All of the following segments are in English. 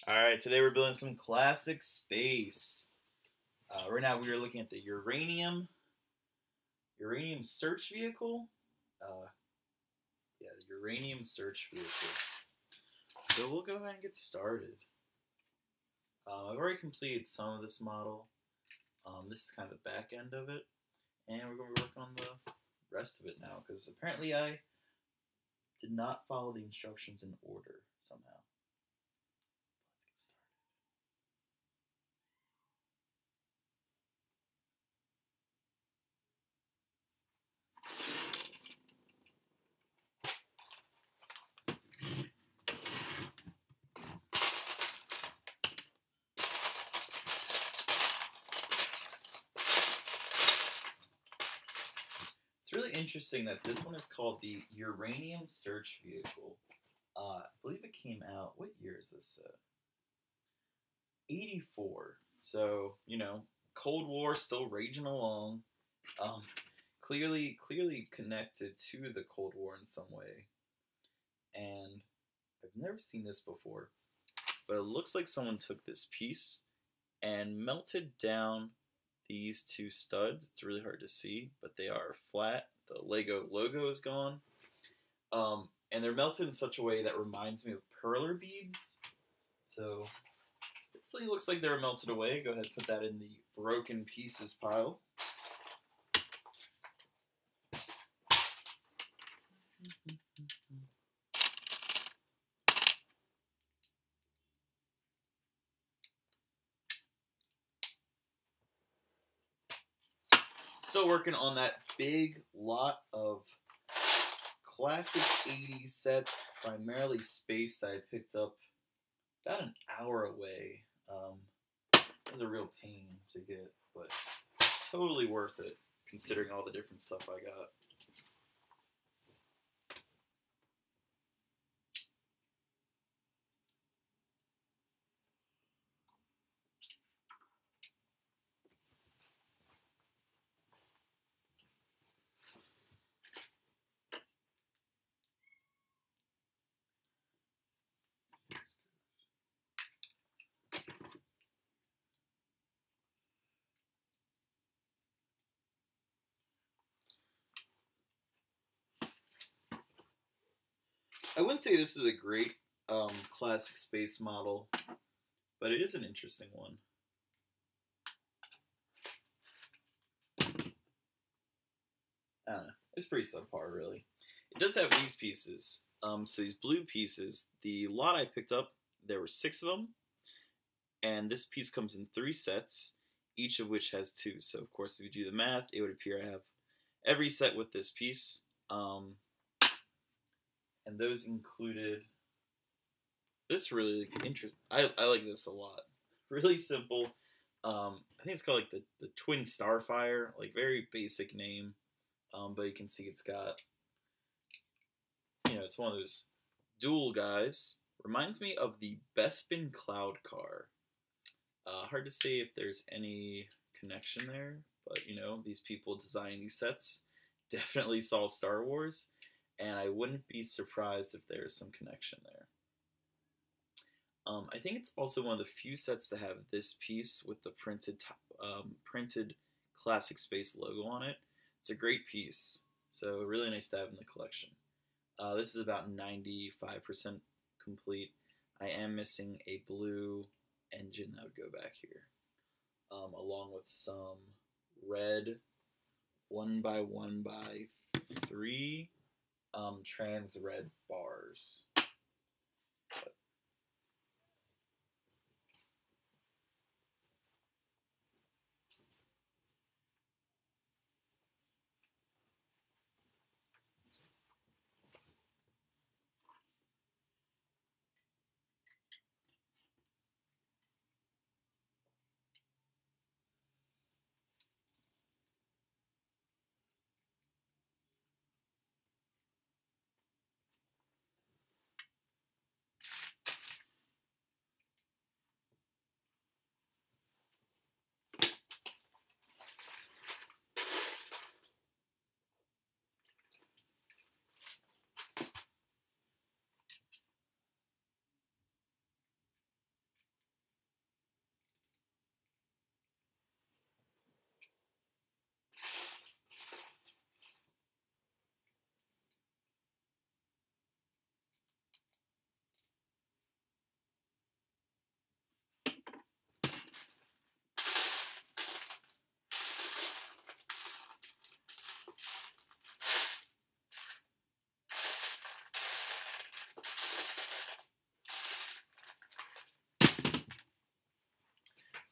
Alright, today we're building some classic space. Right now we are looking at the Uranium search vehicle. The Uranium search vehicle. So we'll go ahead and get started. I've already completed some of this model. This is kind of the back end of it. And we're going to be working on the rest of it now, because apparently I did not follow the instructions in order somehow. It's really interesting that this one is called the Uranium Search Vehicle. I believe it came out, what year is this? 84. So, Cold War still raging along. Clearly connected to the Cold War in some way. And I've never seen this before. But it looks like someone took this piece and melted down these two studs. It's really hard to see, but they are flat. The Lego logo is gone. And they're melted in such a way that reminds me of perler beads. So, it definitely looks like they were melted away. Go ahead and put that in the broken pieces pile. Still working on that big lot of classic 80s sets, primarily space, that I picked up about an hour away. It was a real pain to get, but totally worth it considering all the different stuff I got. I wouldn't say this is a great classic space model, but it is an interesting one. I don't know. It's pretty subpar, really. It does have these pieces. So these blue pieces, the lot I picked up, there were 6 of them, and this piece comes in 3 sets, each of which has 2. So, of course, if you do the math, it would appear I have every set with this piece. And those included this really interesting. I like this a lot. Really simple. I think it's called like the Twin Starfire, like very basic name. But you can see it's got, it's one of those dual guys. Reminds me of the Bespin Cloud Car. Hard to say if there's any connection there, but these people designing these sets definitely saw Star Wars, and I wouldn't be surprised if there's some connection there. I think it's also one of the few sets to have this piece with the printed Classic Space logo on it. It's a great piece, so really nice to have in the collection. This is about 95% complete. I am missing a blue engine that would go back here, along with some red 1x1x3 trans red bars.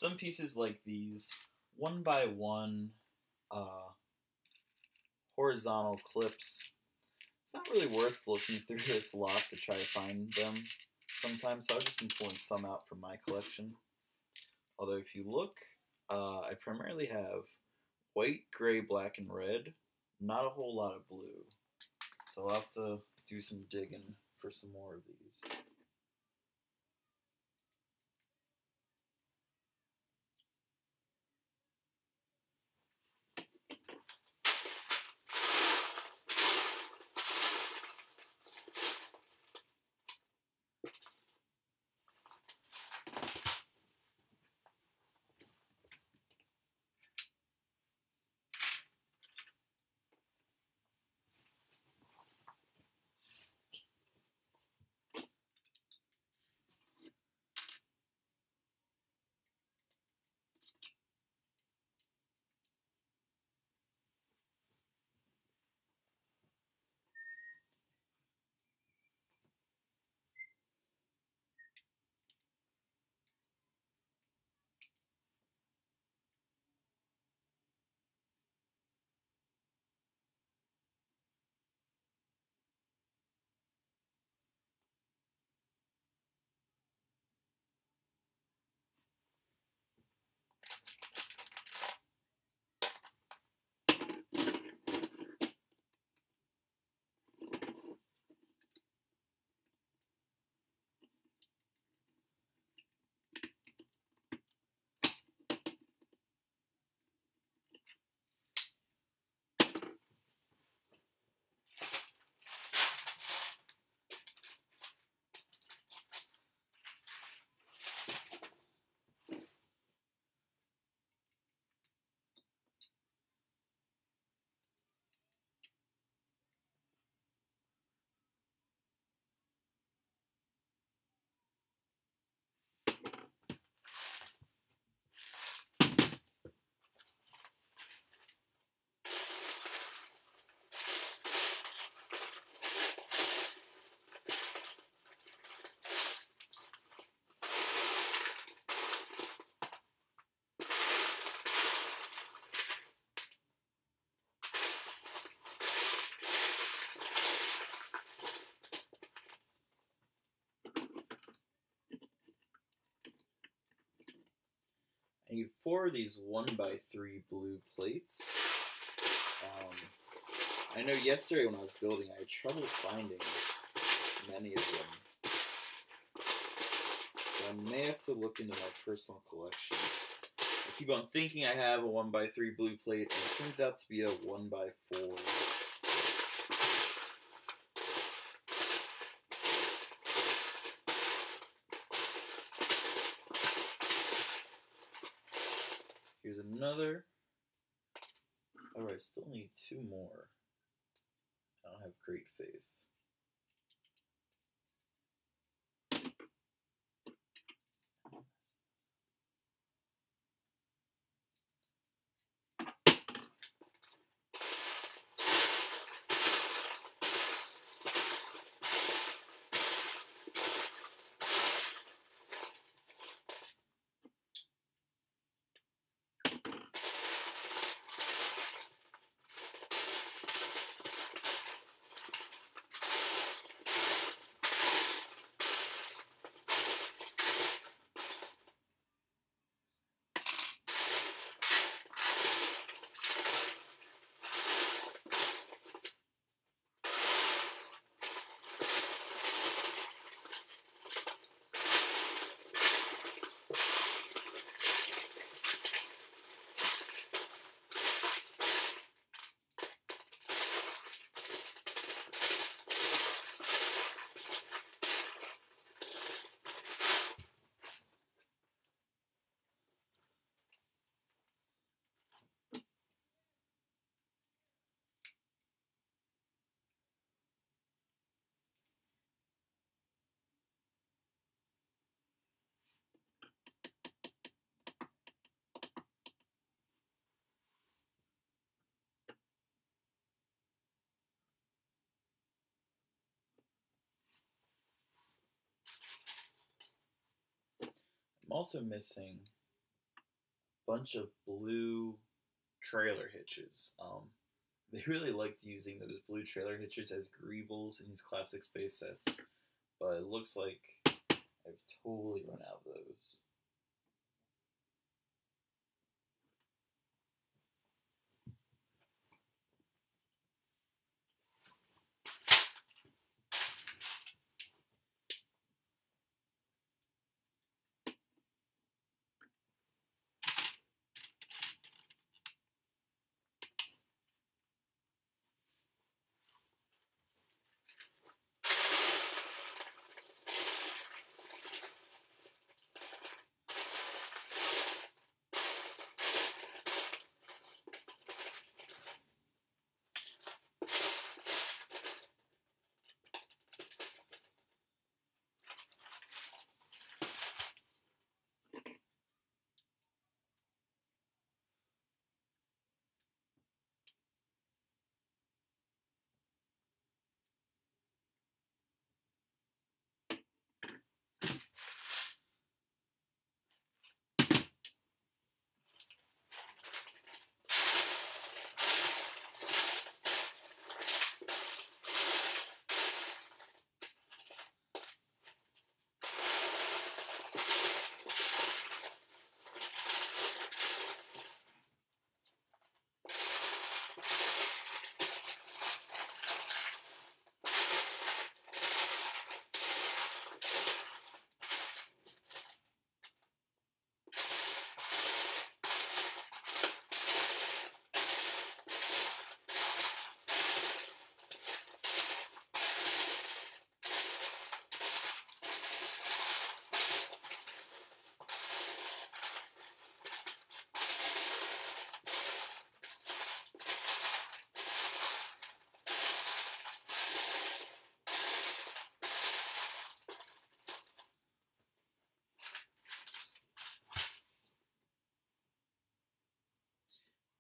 some pieces like these, 1x1 horizontal clips, it's not really worth looking through this lot to try to find them sometimes, so I've just been pulling some out from my collection. Although if you look, I primarily have white, gray, black, and red, not a whole lot of blue. So I'll have to do some digging for some more of these. I need 4 of these 1x3 blue plates. I know yesterday when I was building, I had trouble finding many of them. So I may have to look into my personal collection. I keep on thinking I have a 1x3 blue plate, and it turns out to be a 1x4. Here's another. Oh, I still need 2 more. I don't have great faith. I'm also missing bunch of blue trailer hitches. They really liked using those blue trailer hitches as greebles in these classic space sets, but it looks like I've totally run out of those.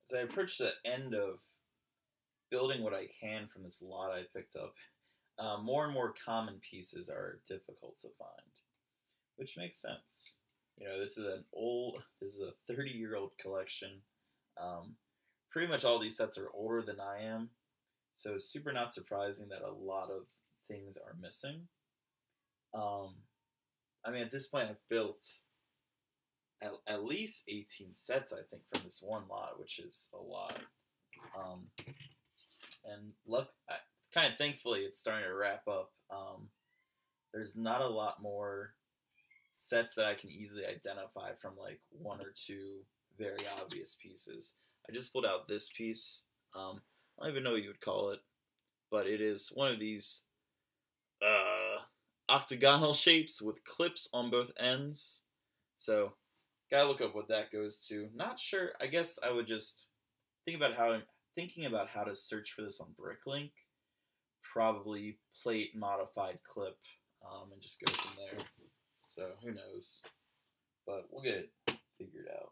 As I approach the end of building what I can from this lot I picked up, more and more common pieces are difficult to find, which makes sense. You know, this is a 30-year-old collection. Um, Pretty much all these sets are older than I am, so it's super not surprising that a lot of things are missing. Um, I mean, at this point, I've built at least 18 sets, I think, from this one lot, which is a lot. Um, and kind of thankfully, it's starting to wrap up. There's not a lot more sets that I can easily identify from like one or two very obvious pieces. I just pulled out this piece. I don't even know what you would call it, but it is one of these uh, octagonal shapes with clips on both ends. So, gotta look up what that goes to. Not sure. I guess I would just thinking about how to search for this on Bricklink. Probably plate modified clip, and just go from there. So who knows? But we'll get it figured out.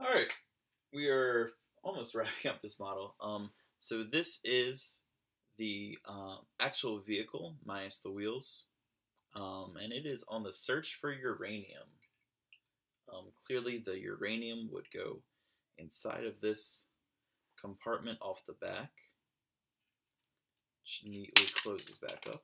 All right, we are almost wrapping up this model. So this is the actual vehicle minus the wheels, and it is on the search for uranium. Clearly, the uranium would go inside of this compartment off the back, which neatly closes back up.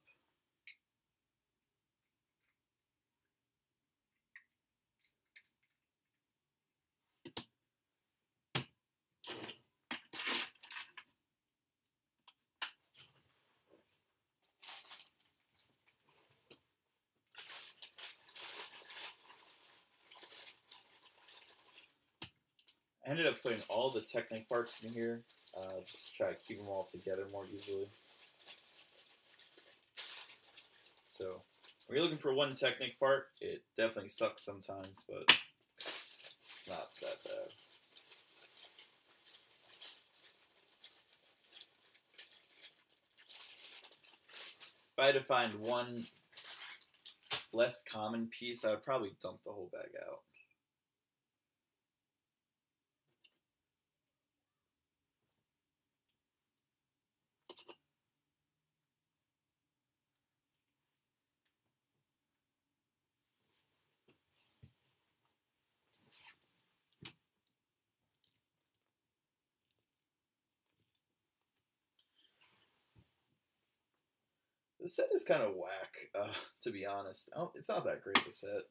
I ended up putting all the Technic parts in here, just to try to keep them all together more easily. So, when you're looking for one Technic part, it definitely sucks sometimes, but it's not that bad. If I had to find one less common piece, I would probably dump the whole bag out. The set is kind of whack, to be honest. It's not that great of a set.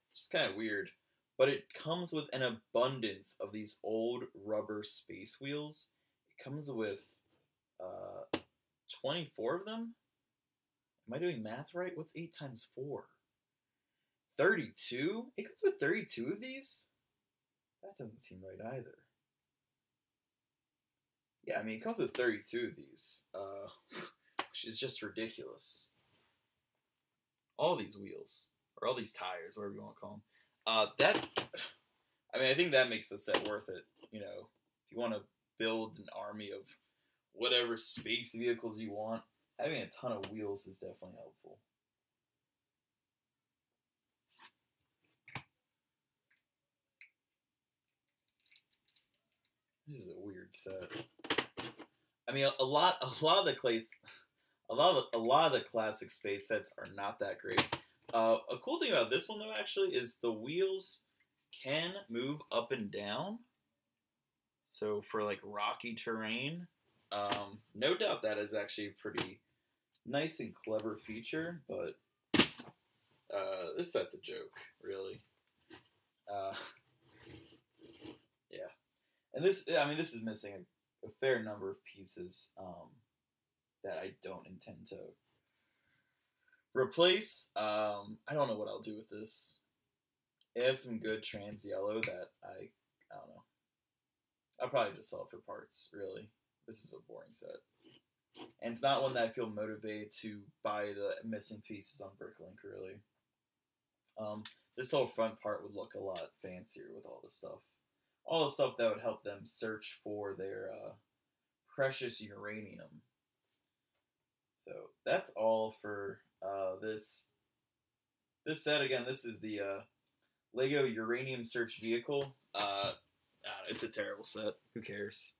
It's kind of weird. But it comes with an abundance of these old rubber space wheels. It comes with 24 of them. Am I doing math right? What's 8 times 4? 32? It comes with 32 of these? That doesn't seem right either. Yeah, I mean, it comes with 32 of these, which is just ridiculous. All these wheels, or all these tires, whatever you want to call them. I mean, I think that makes the set worth it. You know, if you want to build an army of whatever space vehicles you want, having a ton of wheels is definitely helpful. This is a weird set. I mean, a lot of the classic space sets are not that great. A cool thing about this one though, actually, is the wheels can move up and down. So for like rocky terrain, no doubt that is actually a pretty nice and clever feature. But this set's a joke, really. Yeah, and this is missing a fair number of pieces that I don't intend to replace. I don't know what I'll do with this. It has some good trans yellow that I don't know. I'll probably just sell it for parts, really. This is a boring set. And it's not one that I feel motivated to buy the missing pieces on Bricklink, really. This whole front part would look a lot fancier with all the stuff. All the stuff that would help them search for their precious uranium. So that's all for this set. Again, this is the Lego Uranium Search Vehicle. It's a terrible set. Who cares?